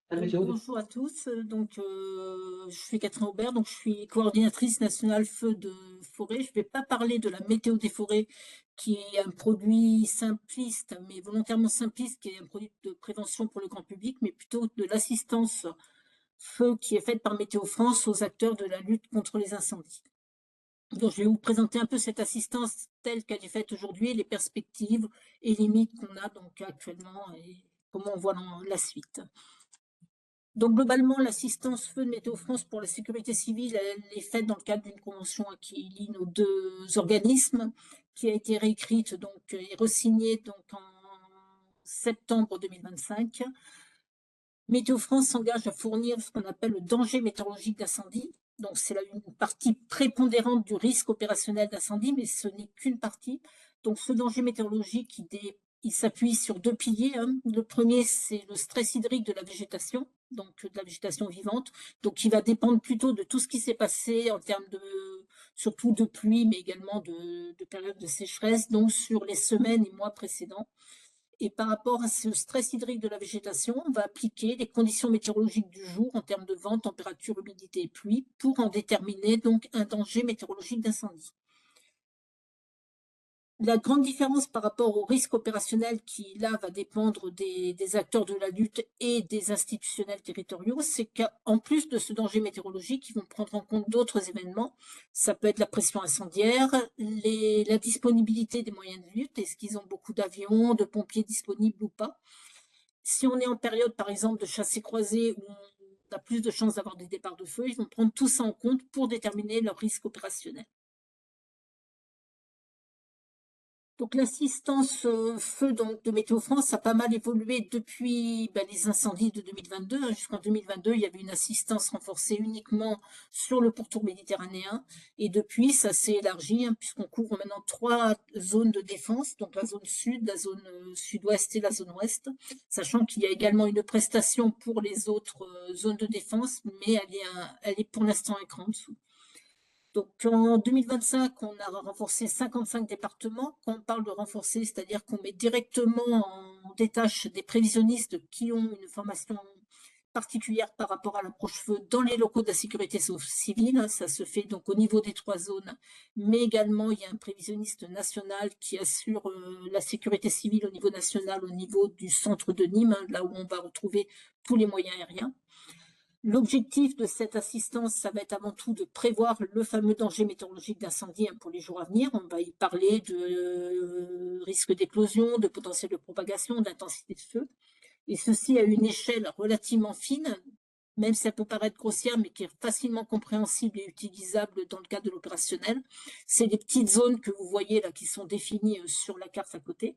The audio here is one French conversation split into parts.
Bonjour à tous. Je suis Catherine Aubert, donc je suis coordinatrice nationale feu de forêt. Je ne vais pas parler de la météo des forêts, qui est un produit simpliste, mais volontairement simpliste, qui est un produit de prévention pour le grand public, mais plutôt de l'assistance feu qui est faite par Météo France aux acteurs de la lutte contre les incendies. Donc, je vais vous présenter un peu cette assistance telle qu'elle est faite aujourd'hui, les perspectives et limites qu'on a donc actuellement et comment on voit dans la suite. Donc, globalement, l'assistance feu de Météo France pour la sécurité civile, elle est faite dans le cadre d'une convention qui lie nos deux organismes, qui a été réécrite et re-signée en septembre 2025. Météo France s'engage à fournir ce qu'on appelle le danger météorologique d'incendie. Donc, c'est là une partie prépondérante du risque opérationnel d'incendie, mais ce n'est qu'une partie. Donc, ce danger météorologique, il s'appuie sur deux piliers. Le premier, c'est le stress hydrique de la végétation, donc de la végétation vivante, donc qui va dépendre plutôt de tout ce qui s'est passé en termes surtout de pluie, mais également de période de sécheresse, donc sur les semaines et mois précédents. Et par rapport à ce stress hydrique de la végétation, on va appliquer les conditions météorologiques du jour en termes de vent, température, humidité et pluie pour en déterminer donc un danger météorologique d'incendie. La grande différence par rapport au risque opérationnel qui, là, va dépendre des acteurs de la lutte et des institutionnels territoriaux, c'est qu'en plus de ce danger météorologique, ils vont prendre en compte d'autres événements. Ça peut être la pression incendiaire, la disponibilité des moyens de lutte, est-ce qu'ils ont beaucoup d'avions, de pompiers disponibles ou pas. Si on est en période, par exemple, de chassé-croisé où on a plus de chances d'avoir des départs de feu, ils vont prendre tout ça en compte pour déterminer leur risque opérationnel. Donc l'assistance feu de Météo France a pas mal évolué depuis les incendies de 2022. Jusqu'en 2022, il y avait une assistance renforcée uniquement sur le pourtour méditerranéen. Et depuis, ça s'est élargi, puisqu'on couvre maintenant 3 zones de défense, donc la zone sud, la zone sud-ouest et la zone ouest, sachant qu'il y a également une prestation pour les autres zones de défense, mais elle est pour l'instant écran en dessous. Donc en 2025, on a renforcé 55 départements. Quand on parle de renforcer, c'est-à-dire qu'on met directement en détache des prévisionnistes qui ont une formation particulière par rapport à l'approche feu dans les locaux de la sécurité civile. Ça se fait donc au niveau des 3 zones, mais également il y a un prévisionniste national qui assure la sécurité civile au niveau national, au niveau du centre de Nîmes, là où on va retrouver tous les moyens aériens. L'objectif de cette assistance, ça va être avant tout de prévoir le fameux danger météorologique d'incendie pour les jours à venir. On va y parler de risque d'éclosion, de potentiel de propagation, d'intensité de feu. Et ceci à une échelle relativement fine, même si ça peut paraître grossière, mais qui est facilement compréhensible et utilisable dans le cadre de l'opérationnel. C'est les petites zones que vous voyez là qui sont définies sur la carte à côté.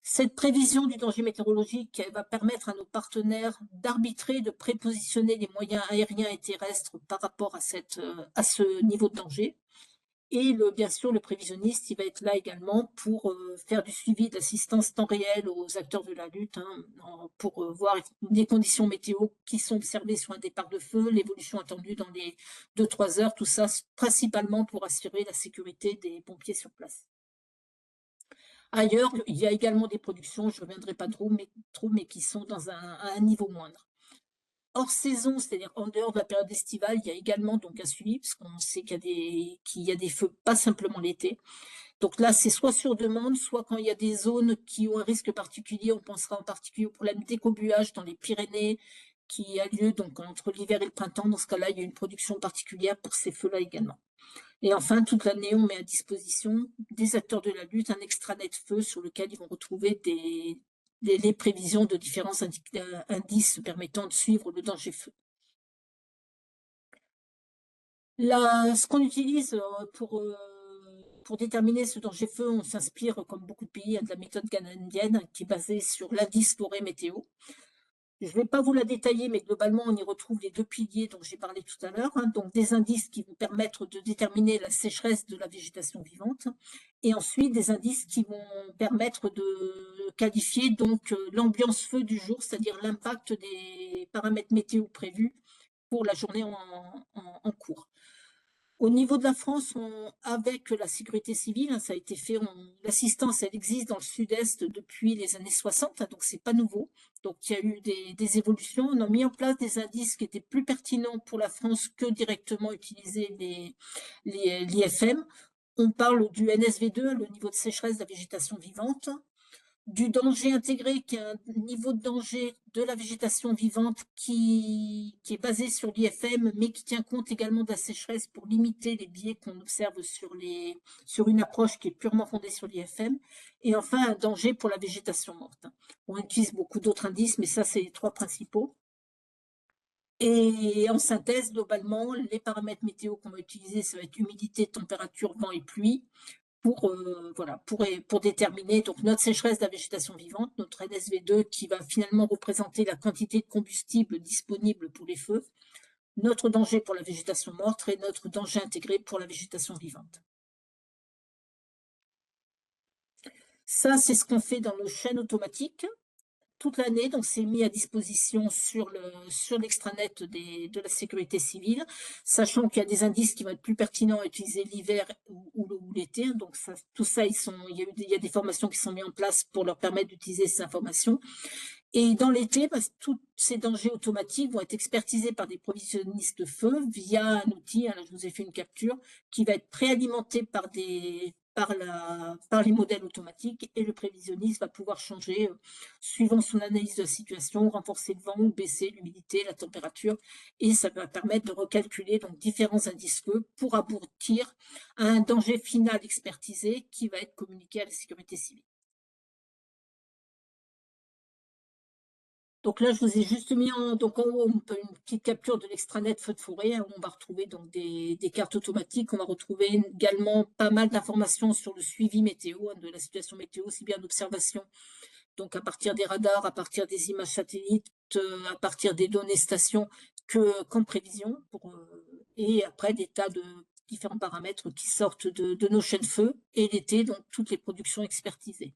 Cette prévision du danger météorologique va permettre à nos partenaires d'arbitrer, de prépositionner les moyens aériens et terrestres par rapport à ce niveau de danger. Et bien sûr, le prévisionniste, il va être là également pour faire du suivi d'assistance temps réel aux acteurs de la lutte, pour voir les conditions météo qui sont observées sur un départ de feu, l'évolution attendue dans les 2-3 heures, tout ça principalement pour assurer la sécurité des pompiers sur place. Ailleurs, il y a également des productions, je ne reviendrai pas trop, mais qui sont à un niveau moindre. Hors saison, c'est-à-dire en dehors de la période estivale, il y a également donc un suivi, parce qu'on sait qu'il y a des feux, pas simplement l'été. Donc là, c'est soit sur demande, soit quand il y a des zones qui ont un risque particulier. On pensera en particulier au problème d'écobuage dans les Pyrénées, qui a lieu donc entre l'hiver et le printemps. Dans ce cas-là, il y a une production particulière pour ces feux-là également. Et enfin, toute l'année, on met à disposition des acteurs de la lutte un extranet feu sur lequel ils vont retrouver les prévisions de différents indices permettant de suivre le danger feu. Ce qu'on utilise pour déterminer ce danger feu, on s'inspire, comme beaucoup de pays, de la méthode canadienne qui est basée sur l'indice forêt météo. Je ne vais pas vous la détailler, mais globalement, on y retrouve les 2 piliers dont j'ai parlé tout à l'heure. Donc, des indices qui vont permettre de déterminer la sécheresse de la végétation vivante. Et ensuite, des indices qui vont permettre de qualifier donc l'ambiance feu du jour, c'est-à-dire l'impact des paramètres météo prévus pour la journée en cours. Au niveau de la France, avec la sécurité civile, hein, ça a été fait, l'assistance, elle existe dans le sud-est depuis les années 60, hein, donc c'est pas nouveau. Donc il y a eu des évolutions. On a mis en place des indices qui étaient plus pertinents pour la France que directement utiliser l'IFM. On parle du NSV2, le niveau de sécheresse de la végétation vivante, du danger intégré, qui est un niveau de danger de la végétation vivante qui est basé sur l'IFM, mais qui tient compte également de la sécheresse pour limiter les biais qu'on observe sur une approche qui est purement fondée sur l'IFM. Et enfin, un danger pour la végétation morte. On utilise beaucoup d'autres indices, mais ça, c'est les trois principaux. Et en synthèse, globalement, les paramètres météo qu'on va utiliser, ça va être humidité, température, vent et pluie pour déterminer donc notre sécheresse de la végétation vivante, notre NSV2 qui va finalement représenter la quantité de combustible disponible pour les feux, notre danger pour la végétation morte et notre danger intégré pour la végétation vivante. Ça, c'est ce qu'on fait dans nos chaînes automatiques toute l'année, donc c'est mis à disposition sur l'extranet de la sécurité civile, sachant qu'il y a des indices qui vont être plus pertinents à utiliser l'hiver ou l'été. Donc ça, tout ça, il y a des formations qui sont mises en place pour leur permettre d'utiliser ces informations. Et dans l'été, tous ces dangers automatiques vont être expertisés par des provisionnistes feu via un outil, là, je vous ai fait une capture, qui va être préalimenté par les modèles automatiques, et le prévisionniste va pouvoir changer suivant son analyse de la situation, renforcer le vent ou baisser l'humidité, la température, et ça va permettre de recalculer donc différents indices feu pour aboutir à un danger final expertisé qui va être communiqué à la sécurité civile. Donc là, je vous ai juste mis en haut une petite capture de l'extranet feu de forêt, où on va retrouver donc des cartes automatiques. On va retrouver également pas mal d'informations sur le suivi météo, de la situation météo, aussi bien d'observation, donc à partir des radars, à partir des images satellites, à partir des données stations, qu'en prévision, et après des tas de différents paramètres qui sortent de nos chaînes feu, et l'été, donc toutes les productions expertisées.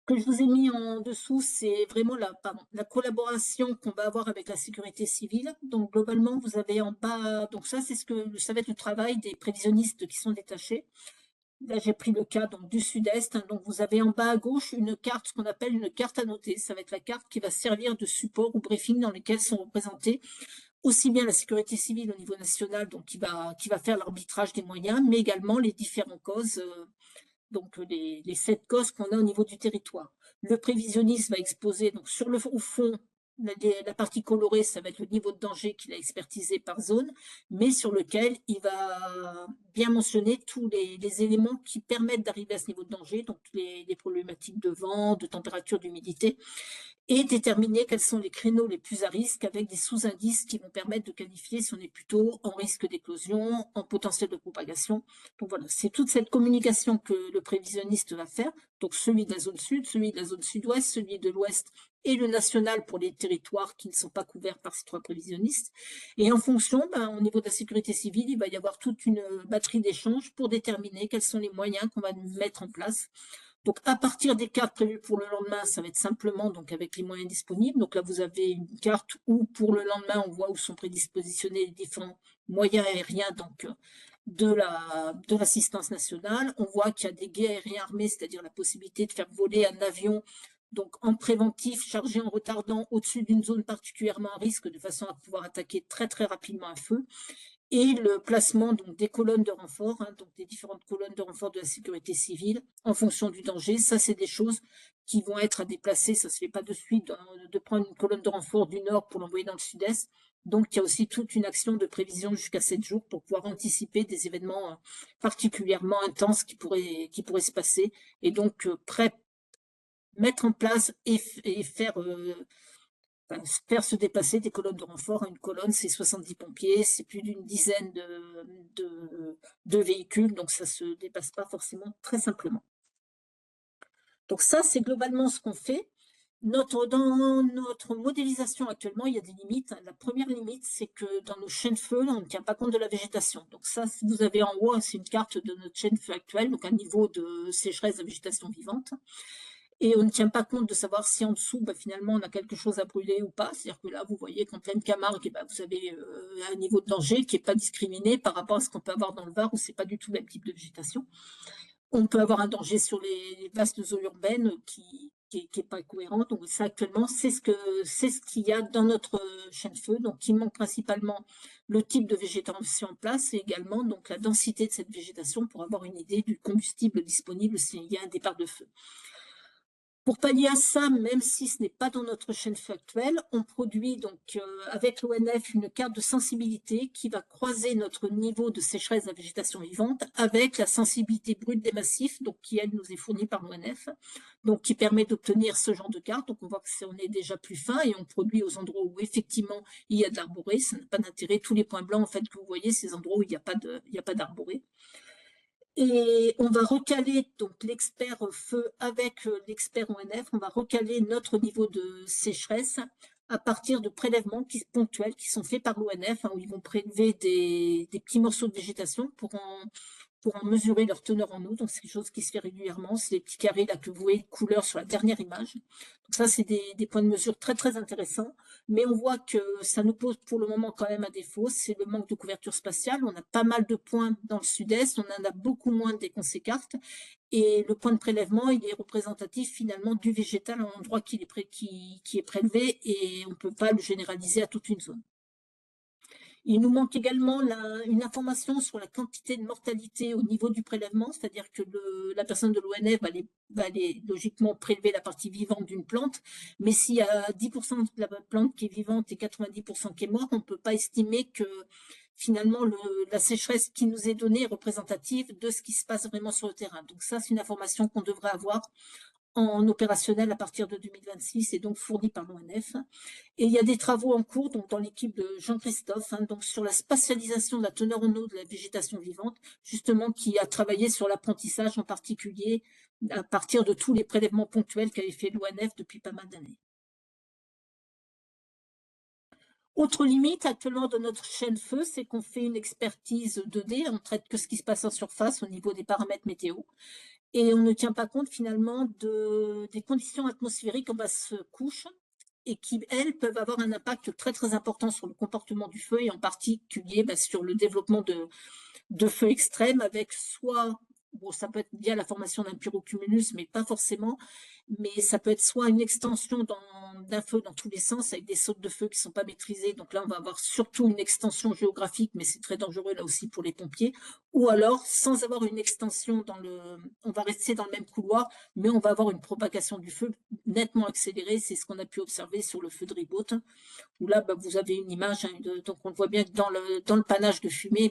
Ce que je vous ai mis en dessous, c'est vraiment la collaboration qu'on va avoir avec la sécurité civile. Donc, globalement, vous avez en bas, donc ça va être le travail des prévisionnistes qui sont détachés. Là, j'ai pris le cas donc, du sud-est. Hein. Donc, vous avez en bas à gauche une carte, ce qu'on appelle une carte à noter. Ça va être la carte qui va servir de support ou briefing dans lesquels sont représentés aussi bien la sécurité civile au niveau national, donc qui va faire l'arbitrage des moyens, mais également les différentes causes, donc les 7 causes qu'on a au niveau du territoire. Le prévisionniste va exposer donc au fond, la partie colorée, ça va être le niveau de danger qu'il a expertisé par zone, mais sur lequel il va bien mentionner tous les éléments qui permettent d'arriver à ce niveau de danger, donc les problématiques de vent, de température, d'humidité, et déterminer quels sont les créneaux les plus à risque avec des sous-indices qui vont permettre de qualifier si on est plutôt en risque d'éclosion, en potentiel de propagation. Donc voilà, c'est toute cette communication que le prévisionniste va faire. Donc celui de la zone sud, celui de la zone sud-ouest, celui de l'ouest et le national pour les territoires qui ne sont pas couverts par ces trois prévisionnistes. Et en fonction, au niveau de la sécurité civile, il va y avoir toute une batterie d'échanges pour déterminer quels sont les moyens qu'on va mettre en place. Donc, à partir des cartes prévues pour le lendemain, ça va être simplement donc avec les moyens disponibles. Donc là, vous avez une carte où pour le lendemain, on voit où sont prédispositionnés les différents moyens aériens donc, de l'assistance nationale. On voit qu'il y a des guets aériens armés, c'est-à-dire la possibilité de faire voler un avion donc en préventif, chargé en retardant au-dessus d'une zone particulièrement à risque, de façon à pouvoir attaquer très très rapidement un feu. Et le placement donc, des colonnes de renfort, hein, donc des différentes colonnes de renfort de la sécurité civile en fonction du danger. Ça, c'est des choses qui vont être à déplacer. Ça ne se fait pas de suite de prendre une colonne de renfort du nord pour l'envoyer dans le sud-est. Donc, il y a aussi toute une action de prévision jusqu'à 7 jours pour pouvoir anticiper des événements particulièrement intenses qui pourraient se passer. Et donc, mettre en place et faire se déplacer des colonnes de renfort. Une colonne, c'est 70 pompiers, c'est plus d'une dizaine de véhicules, donc ça ne se dépasse pas forcément très simplement. Donc ça, c'est globalement ce qu'on fait. Dans notre modélisation actuellement, il y a des limites. La première limite, c'est que dans nos chaînes feu, on ne tient pas compte de la végétation. Donc ça, si vous avez en haut, c'est une carte de notre chaîne feu actuelle, donc un niveau de sécheresse de végétation vivante. Et on ne tient pas compte de savoir si en dessous, finalement, on a quelque chose à brûler ou pas. C'est-à-dire que là, vous voyez qu'en pleine Camargue, vous avez un niveau de danger qui n'est pas discriminé par rapport à ce qu'on peut avoir dans le Var, où c'est pas du tout le même type de végétation. On peut avoir un danger sur les vastes zones urbaines qui est pas cohérent. Donc ça, actuellement, c'est ce qu'il y a dans notre chaîne de feu. Donc, il manque principalement le type de végétation en place et également donc la densité de cette végétation pour avoir une idée du combustible disponible s'il y a un départ de feu. Pour pallier à ça, même si ce n'est pas dans notre chaîne de feu actuelle, on produit donc avec l'ONF une carte de sensibilité qui va croiser notre niveau de sécheresse de la végétation vivante avec la sensibilité brute des massifs, donc qui elle nous est fournie par l'ONF, donc qui permet d'obtenir ce genre de carte. Donc on voit que on est déjà plus fin et on produit aux endroits où effectivement il y a de l'arboré. Ça n'a pas d'intérêt. Tous les points blancs en fait que vous voyez, ces endroits où il n'y a pas d'arboré. Et on va recaler donc l'expert feu avec l'expert ONF, on va recaler notre niveau de sécheresse à partir de prélèvements ponctuels qui sont faits par l'ONF, où ils vont prélever des petits morceaux de végétation pour en mesurer leur teneur en eau. Donc, c'est quelque chose qui se fait régulièrement. C'est les petits carrés là que vous voyez de couleur sur la dernière image. Donc, ça, c'est des points de mesure très, très intéressants. Mais on voit que ça nous pose pour le moment quand même un défaut. C'est le manque de couverture spatiale. On a pas mal de points dans le sud-est. On en a beaucoup moins des qu'on s'écarte. Et le point de prélèvement, il est représentatif finalement du végétal à l'endroit qui est prélevé et on ne peut pas le généraliser à toute une zone. Il nous manque également une information sur la quantité de mortalité au niveau du prélèvement, c'est-à-dire que la personne de l'ONF va aller logiquement prélever la partie vivante d'une plante, mais s'il y a 10% de la plante qui est vivante et 90% qui est morte, on ne peut pas estimer que finalement la sécheresse qui nous est donnée est représentative de ce qui se passe vraiment sur le terrain. Donc ça, c'est une information qu'on devrait avoir en opérationnel à partir de 2026 et donc fourni par l'ONF. Et il y a des travaux en cours donc dans l'équipe de Jean-Christophe donc sur la spatialisation de la teneur en eau de la végétation vivante, justement qui a travaillé sur l'apprentissage en particulier à partir de tous les prélèvements ponctuels qu'avait fait l'ONF depuis pas mal d'années. Autre limite actuellement de notre chaîne feu, c'est qu'on fait une expertise 2D, on traite que ce qui se passe en surface au niveau des paramètres météo. Et on ne tient pas compte finalement des conditions atmosphériques en basse couche et qui, elles, peuvent avoir un impact très très important sur le comportement du feu et en particulier sur le développement de feux extrêmes avec soit, bon, ça peut être lié à la formation d'un pyrocumulus, mais pas forcément, mais ça peut être soit une extension d'un feu dans tous les sens avec des sautes de feu qui ne sont pas maîtrisées. Donc là, on va avoir surtout une extension géographique, mais c'est très dangereux là aussi pour les pompiers. Ou alors, sans avoir une extension on va rester dans le même couloir, mais on va avoir une propagation du feu nettement accélérée. C'est ce qu'on a pu observer sur le feu de Ribaute, où là, vous avez une image, donc on voit bien que dans le panache de fumée,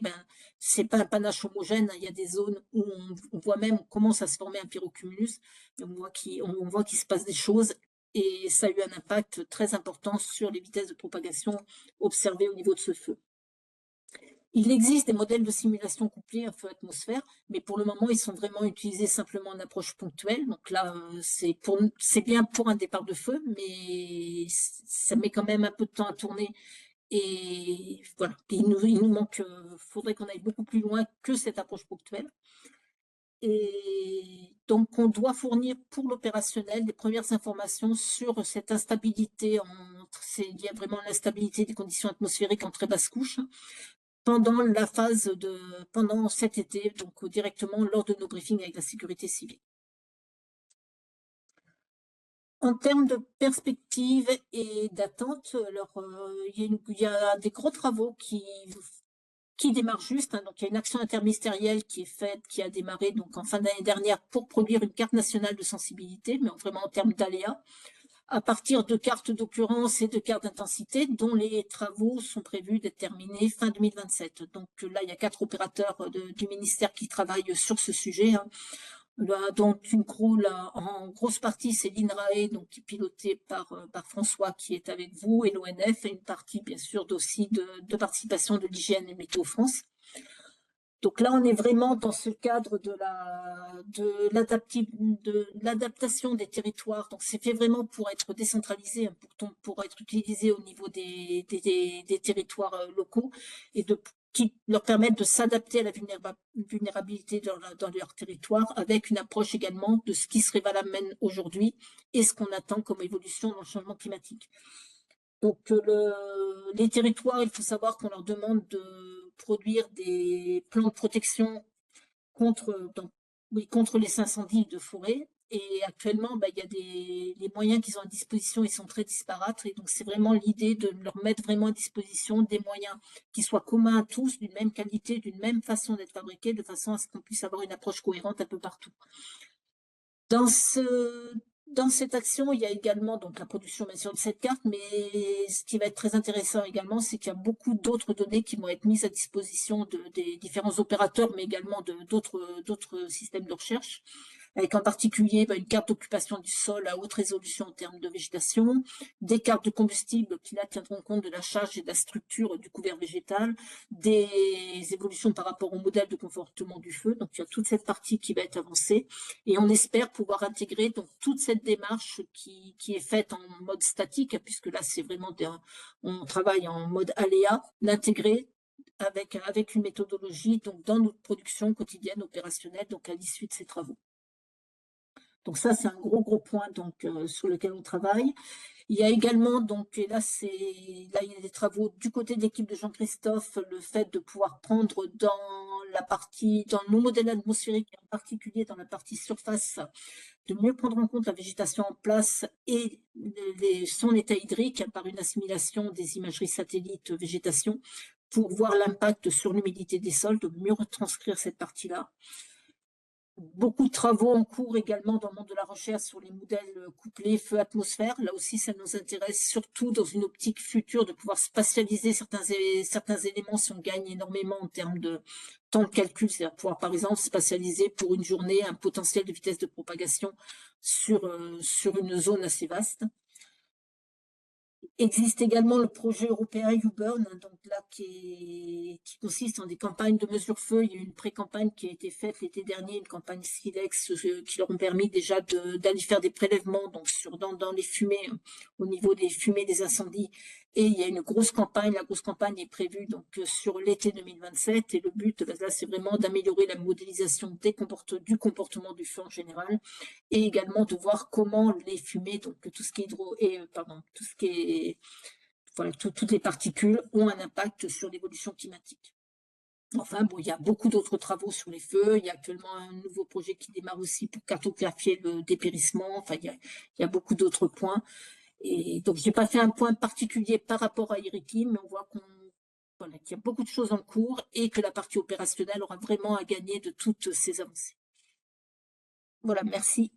c'est pas un panache homogène. Il y a des zones où on voit même commence à se former un pyrocumulus, et on voit qu'il se passe des choses, et ça a eu un impact très important sur les vitesses de propagation observées au niveau de ce feu. Il existe des modèles de simulation couplés à feu-atmosphère, mais pour le moment, ils sont vraiment utilisés simplement en approche ponctuelle. Donc là, c'est bien pour un départ de feu, mais ça met quand même un peu de temps à tourner. Et voilà, il nous manque, faudrait qu'on aille beaucoup plus loin que cette approche ponctuelle. Et donc, on doit fournir pour l'opérationnel des premières informations sur cette instabilité. Il y a vraiment l'instabilité des conditions atmosphériques en très basse couche pendant cet été, donc directement lors de nos briefings avec la sécurité civile. En termes de perspectives et d'attente, alors il y a des gros travaux qui démarrent juste. Donc il y a une action interministérielle qui est faite, qui a démarré donc en fin d'année dernière pour produire une carte nationale de sensibilité, mais vraiment en termes d'aléas, à partir de cartes d'occurrence et de cartes d'intensité, dont les travaux sont prévus d'être terminés fin 2027. Donc là, il y a 4 opérateurs du ministère qui travaillent sur ce sujet. Donc en grosse partie, c'est l'INRAE, donc qui est piloté par François, qui est avec vous, et l'ONF, et une partie, bien sûr, aussi de participation de l'hygiène et Météo France. Donc là, on est vraiment dans ce cadre de l'adaptation des territoires. Donc c'est fait vraiment pour être décentralisé, pour être utilisé au niveau des territoires locaux et qui leur permettent de s'adapter à la vulnérabilité dans leur territoire, avec une approche également de ce qui serait valable aujourd'hui et ce qu'on attend comme évolution dans le changement climatique. Donc, les territoires, il faut savoir qu'on leur demande de produire des plans de protection contre les incendies de forêt. Et actuellement, il y a les moyens qu'ils ont à disposition, ils sont très disparates. Et donc, c'est vraiment l'idée de leur mettre vraiment à disposition des moyens qui soient communs à tous, d'une même qualité, d'une même façon d'être fabriqués, de façon à ce qu'on puisse avoir une approche cohérente un peu partout. Dans cette action, il y a également donc la production bien sûr de cette carte, mais ce qui va être très intéressant également, c'est qu'il y a beaucoup d'autres données qui vont être mises à disposition des différents opérateurs, mais également d'autres systèmes de recherche, avec en particulier une carte d'occupation du sol à haute résolution en termes de végétation, des cartes de combustible qui là tiendront compte de la charge et de la structure du couvert végétal, des évolutions par rapport au modèle de comportement du feu. Donc il y a toute cette partie qui va être avancée. Et on espère pouvoir intégrer donc toute cette démarche qui est faite en mode statique, puisque là c'est vraiment on travaille en mode aléa, l'intégrer avec une méthodologie donc dans notre production quotidienne opérationnelle, donc à l'issue de ces travaux. Donc ça c'est un gros point donc sur lequel on travaille. Il y a également, donc, et là, il y a des travaux du côté de l'équipe de Jean-Christophe, le fait de pouvoir prendre dans nos modèles atmosphériques, en particulier dans la partie surface, de mieux prendre en compte la végétation en place et son état hydrique par une assimilation des imageries satellites végétation pour voir l'impact sur l'humidité des sols, de mieux retranscrire cette partie-là. Beaucoup de travaux en cours également dans le monde de la recherche sur les modèles couplés feu-atmosphère. Là aussi, ça nous intéresse surtout dans une optique future de pouvoir spatialiser certains éléments si on gagne énormément en termes de temps de calcul, c'est-à-dire pouvoir par exemple spatialiser pour une journée un potentiel de vitesse de propagation sur une zone assez vaste. Existe également le projet européen YouBurn, donc là qui consiste en des campagnes de mesure feu. Il y a eu une pré-campagne qui a été faite l'été dernier, une campagne Silex qui leur ont permis déjà d'aller faire des prélèvements donc dans les fumées, au niveau des fumées des incendies. Et il y a une grosse campagne, la grosse campagne est prévue donc sur l'été 2027 et le but là c'est vraiment d'améliorer la modélisation du comportement du feu en général et également de voir comment les fumées, donc tout ce qui est tout ce qui est toutes les particules ont un impact sur l'évolution climatique. Enfin, bon, il y a beaucoup d'autres travaux sur les feux. Il y a actuellement un nouveau projet qui démarre aussi pour cartographier le dépérissement. Enfin, il y a beaucoup d'autres points. Et donc, j'ai pas fait un point particulier par rapport à Iriki, mais on voit qu'il y a beaucoup de choses en cours et que la partie opérationnelle aura vraiment à gagner de toutes ces avancées. Voilà, merci.